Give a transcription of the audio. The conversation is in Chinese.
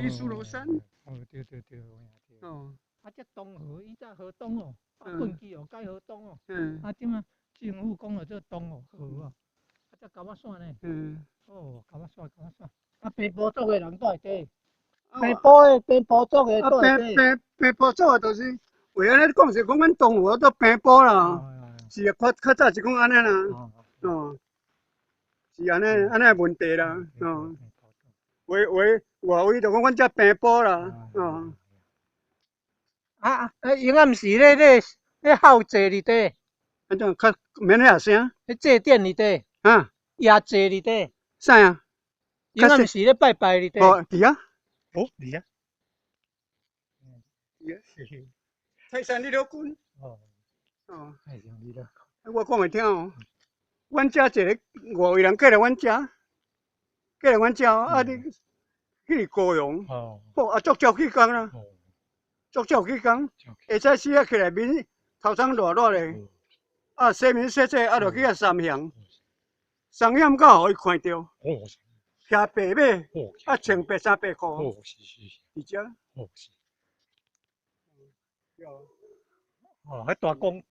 艺术罗山。哦，对，有影对。哦。啊，这东河，伊只河东哦，困去哦，改河东哦。啊，即马政府讲了做东河哦，啊，这高压线呢？哦，高压线。啊，平埔族的人住在底。平埔族的住在底。平埔族的就是，为安尼讲是讲阮东河都平埔啦。是啊，较早是讲安尼啦。哦。是安尼的问题啦。哦。外围就讲阮遮平埔啦。哦。应该毋是咧号坐伫底。安怎较免遐声？咧祭典伫底。啊。夜祭伫底。啥啊？应该毋是咧拜拜伫底。哦，伫啊。哦，伫啊。泰山你了滚。哦。哦。太容易了。我讲会听哦。阮遮一个外围人过来阮遮，啊，你去高雄。哦。啊，足去工啦。哦。足去工，下早时啊起来面头苍热咧，啊洗面洗，啊就去遐三乡，三乡到互伊看到。哦。骑白马，啊穿白衫白裤。哦，是。伫遮。哦，是。哦，迄大公